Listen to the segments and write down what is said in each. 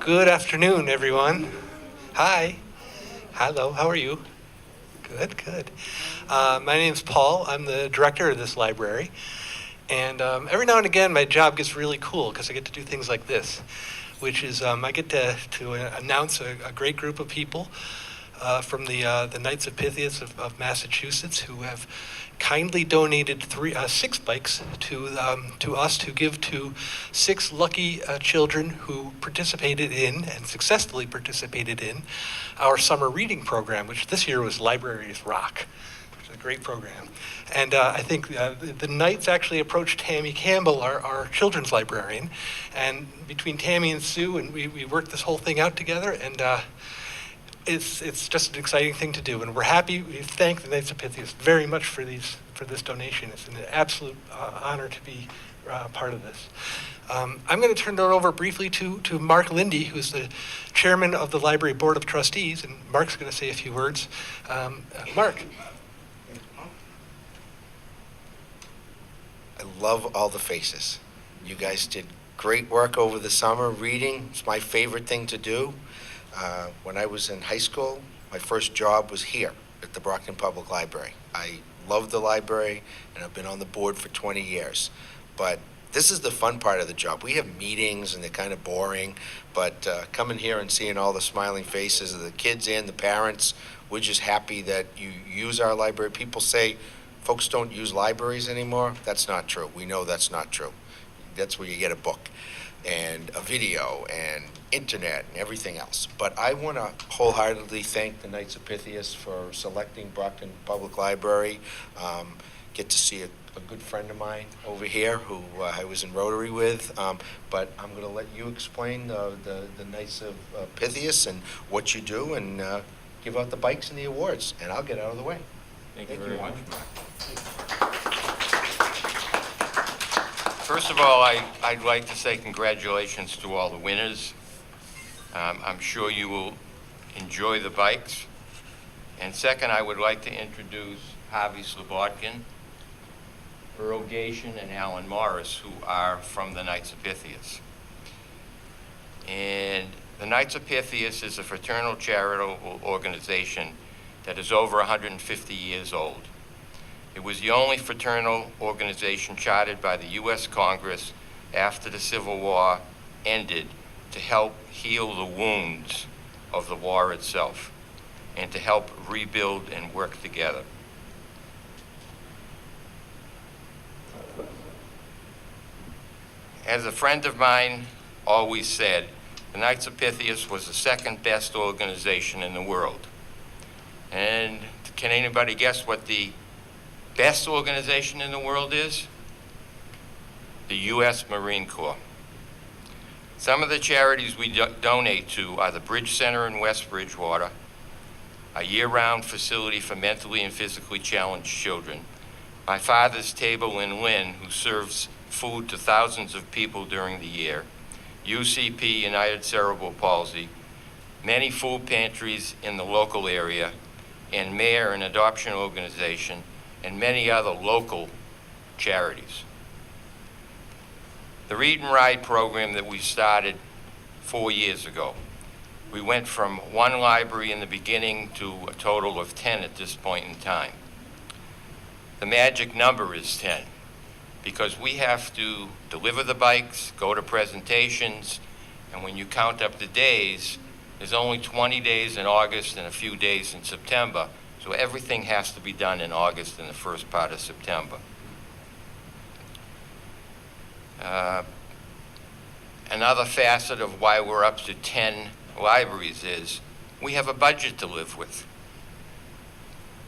Good afternoon, everyone. Hi. Hello, how are you? Good, good. My name's Paul. I'm the director of this library. And every now and again, my job gets really cool because I get to do things like this, which is I get to announce a great group of people from the Knights of Pythias of Massachusetts who have kindly donated 6 bikes to us to give to 6 lucky children who participated in and successfully participated in our summer reading program, which this year was Libraries Rock, which is a great program. And I think the Knights actually approached Tammy Campbell, our children's librarian, and between Tammy and Sue, and we worked this whole thing out together, and it's just an exciting thing to do, and we're happy. We thank the Knights of Pythias very much for this donation. It's an absolute honor to be part of this. I'm going to turn it over briefly to Mark Lindy, who's the chairman of the Library Board of Trustees, and Mark's going to say a few words. Mark. I love all the faces. You guys did great work over the summer reading. It's my favorite thing to do. When I was in high school, my first job was here at the Brockton Public Library. I love the library, and I've been on the board for 20 years. But this is the fun part of the job. We have meetings, and they're kind of boring, but coming here and seeing all the smiling faces of the kids and the parents, we're just happy that you use our library. People say folks don't use libraries anymore. That's not true. We know that's not true. That's where you get a book and a video and internet and everything else. But I want to wholeheartedly thank the Knights of Pythias for selecting Brockton Public Library. Get to see a good friend of mine over here who I was in Rotary with. But I'm going to let you explain the Knights of Pythias and what you do, and give out the bikes and the awards, and I'll get out of the way. Thank you very much. First of all, I'd like to say congratulations to all the winners. I'm sure you will enjoy the bikes. And second, I would like to introduce Harvey Slobodkin, Earl Gation, and Alan Morris, who are from the Knights of Pythias. And the Knights of Pythias is a fraternal charitable organization that is over 150 years old. It was the only fraternal organization chartered by the U.S. Congress after the Civil War ended to help heal the wounds of the war itself and to help rebuild and work together. As a friend of mine always said, the Knights of Pythias was the second best organization in the world. And can anybody guess what the best organization in the world is? The U.S. Marine Corps. Some of the charities we donate to are the Bridge Center in West Bridgewater, a year-round facility for mentally and physically challenged children, My Father's Table in Lynn, who serves food to thousands of people during the year, UCP, United Cerebral Palsy, many food pantries in the local area, and MARE, an adoption organization, and many other local charities. The Read and Ride program that we started 4 years ago. We went from 1 library in the beginning to a total of 10 at this point in time. The magic number is 10 because we have to deliver the bikes, go to presentations, and when you count up the days, there's only 20 days in August and a few days in September, so everything has to be done in August and the first part of September. Another facet of why we're up to 10 libraries is we have a budget to live with.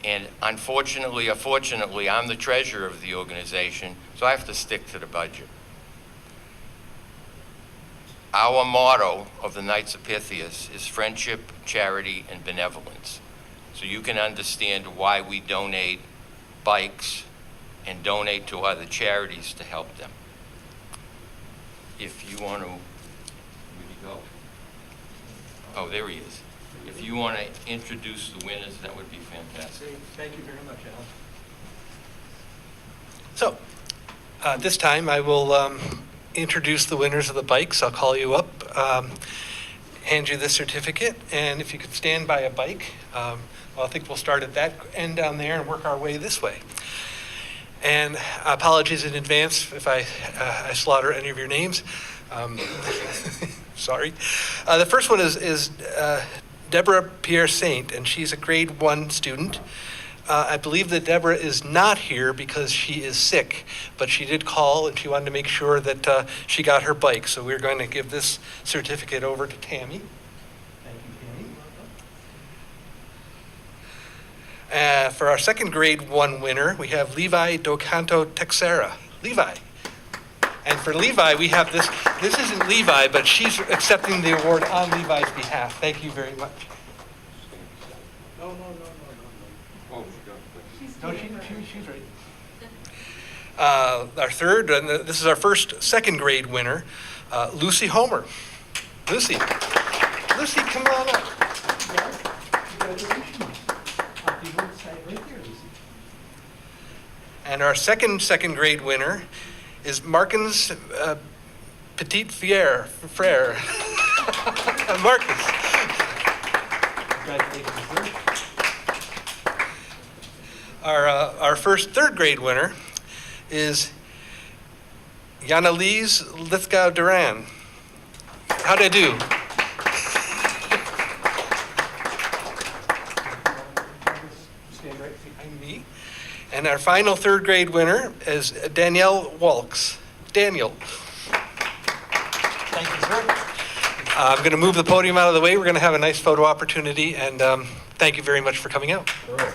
And unfortunately or fortunately, I'm the treasurer of the organization, so I have to stick to the budget. Our motto of the Knights of Pythias is friendship, charity, and benevolence. So you can understand why we donate bikes and donate to other charities to help them. If you want to, where'd he go? Oh, there he is. If you want to introduce the winners, that would be fantastic. Thank you very much, Alan. So, this time I will introduce the winners of the bikes. I'll call you up. hand you this certificate, and if you could stand by a bike, well, I think we'll start at that end down there and work our way this way. And apologies in advance if I slaughter any of your names. Sorry. The first one is Deborah Pierre Saint, and she's a grade 1 student. I believe that Deborah is not here because she is sick, but she did call and she wanted to make sure that she got her bike. So we're going to give this certificate over to Tammy. Thank you, Tammy. For our second grade 1 winner, we have Levi Docanto Texera. Levi. And for Levi, we have this. This isn't Levi, but she's accepting the award on Levi's behalf. Thank you very much. No. No, she's right. Our third, and this is our first second grade winner, Lucy Homer. Lucy, come on up. Congratulations. Right there, Lucy. And our second grade winner is Markins Petit Frere. Marcus. Congratulations, sir. Our first third grade winner is Yanalise Lithgow Duran. How'd I do? Stand right behind me. And our final third grade winner is Danielle Walks. Daniel. Thank you, sir. I'm going to move the podium out of the way. We're going to have a nice photo opportunity, and thank you very much for coming out. Sure.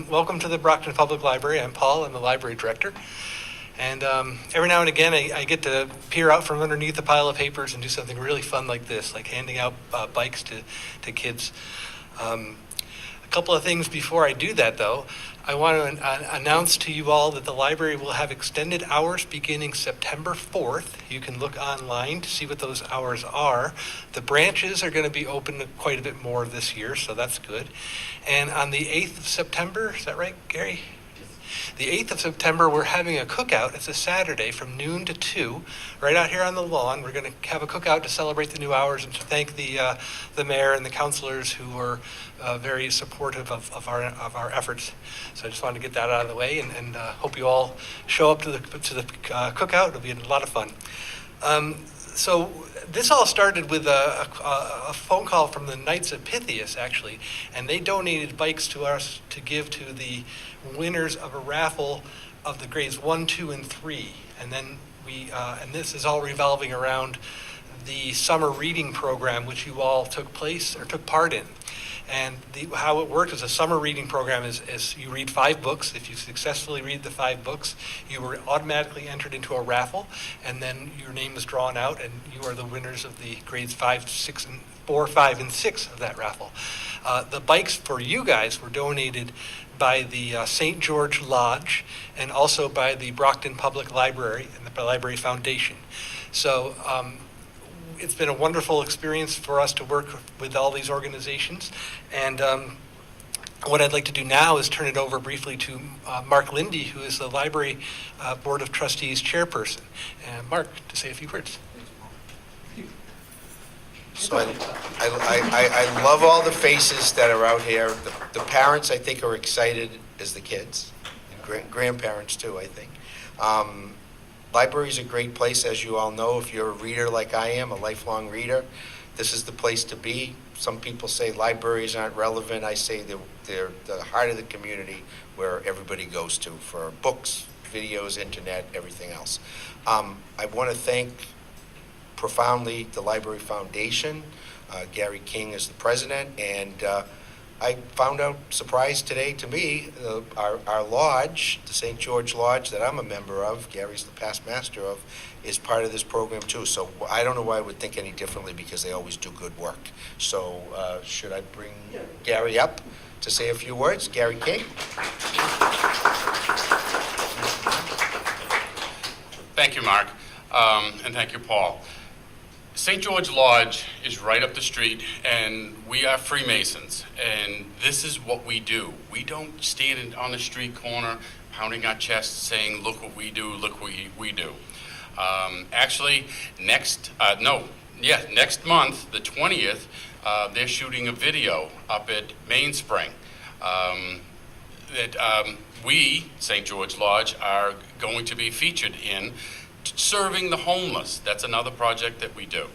Welcome to the Brockton Public Library. I'm Paul. I'm the library director. And every now and again, I get to peer out from underneath a pile of papers and do something really fun like this, like handing out bikes to kids. A couple of things before I do that, though. I want to announce to you all that the library will have extended hours beginning September 4th. You can look online to see what those hours are. The branches are going to be open quite a bit more this year, so that's good. And on the 8th of September, is that right, Gary? The 8th of September, we're having a cookout. It's a Saturday from noon to 2, right out here on the lawn. We're going to have a cookout to celebrate the new hours and to thank the mayor and the councilors who were very supportive of our efforts. So I just wanted to get that out of the way, and hope you all show up to the cookout. It'll be a lot of fun. So this all started with a phone call from the Knights of Pythias, actually, and they donated bikes to us to give to the winners of a raffle of the grades 1, 2, and 3. And then and this is all revolving around the summer reading program, which you all took part in. And how it worked as a summer reading program is you read 5 books. If you successfully read the 5 books, you were automatically entered into a raffle, and then your name is drawn out, and you are the winners of the grades 4, 5, and 6 of that raffle. The bikes for you guys were donated by the St. George Lodge and also by the Brockton Public Library and the Library Foundation. So it's been a wonderful experience for us to work with all these organizations. And what I'd like to do now is turn it over briefly to Mark Lindy, who is the Library Board of Trustees chairperson. And Mark, to say a few words. So I love all the faces that are out here. The parents, I think, are excited as the kids, and grandparents too, I think. Library's a great place, as you all know. If you're a reader like I am, a lifelong reader, this is the place to be. Some people say libraries aren't relevant. I say they're the heart of the community where everybody goes to for books, videos, internet, everything else. I want to thank profoundly the Library Foundation. Gary King is the president, and I found out, surprise today to me, our lodge, the St. George Lodge that I'm a member of, Gary's the past master of, is part of this program too. So I don't know why I would think any differently, because they always do good work. So should I bring Gary up to say a few words? Gary King. Thank you, Mark, and thank you, Paul. St. George Lodge is right up the street, and we are Freemasons, and this is what we do. We don't stand on the street corner pounding our chests saying, look what we do, look what we do. Actually, next month, the 20th, they're shooting a video up at Mainspring that we, St. George Lodge, are going to be featured in, serving the homeless. That's another project that we do.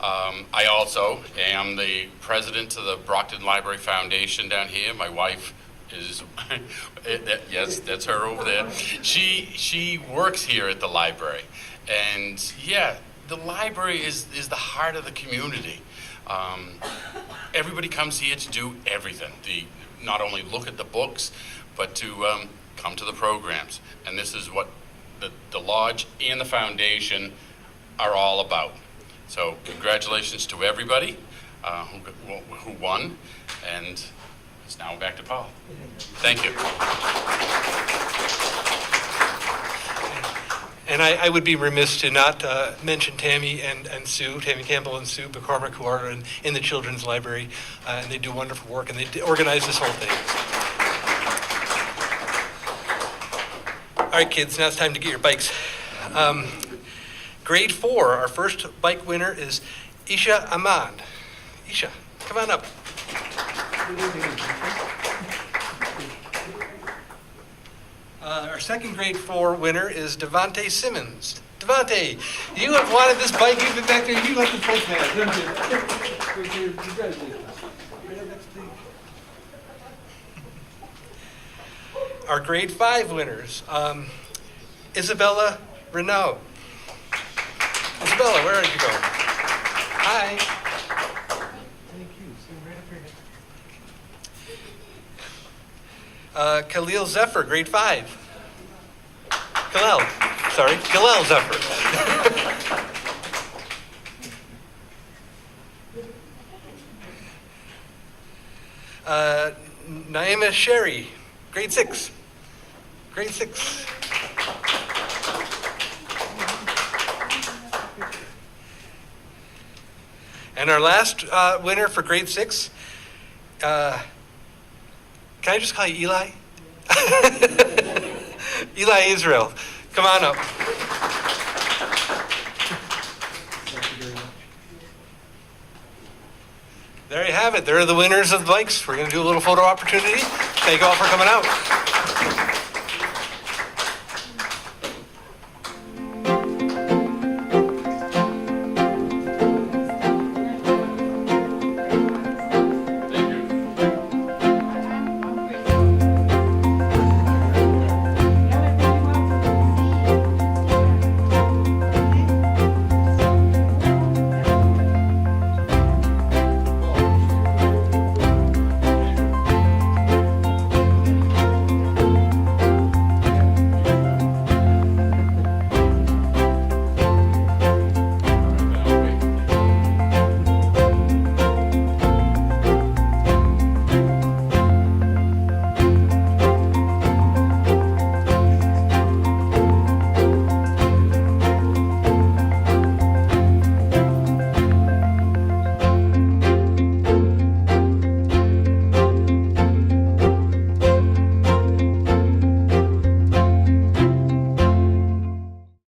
I also am the president of the Brockton Library Foundation down here. My wife is, yes, that's her over there. She works here at the library. And yeah, the library is the heart of the community. Everybody comes here to do everything. Not only look at the books, but to come to the programs. And this is what the lodge and the foundation are all about. So congratulations to everybody who won, and it's now back to Paul. Thank you. And I would be remiss to not mention Tammy and Sue, Tammy Campbell and Sue McCormick, who are in the Children's Library, and they do wonderful work, and they organize this whole thing. All right, kids, now it's time to get your bikes. Grade 4, our first bike winner is Isha Ahmad. Isha, come on up. Our second grade 4 winner is Devontae Simmons. Devontae, you have wanted this bike. You've been back there. You like the bike, man, don't you? Congratulations. Our grade 5 winners, Isabella Renaud. Isabella, where did you go? Hi. Thank you. Right up here. Khalil Zephyr, grade 5. Galel Zephyr. Naima Sherry, grade 6. Grade 6. And our last winner for grade 6, can I just call you Eli? Eli Israel, come on up. There you have it. There are the winners of the bikes. We're going to do a little photo opportunity. Thank you all for coming out.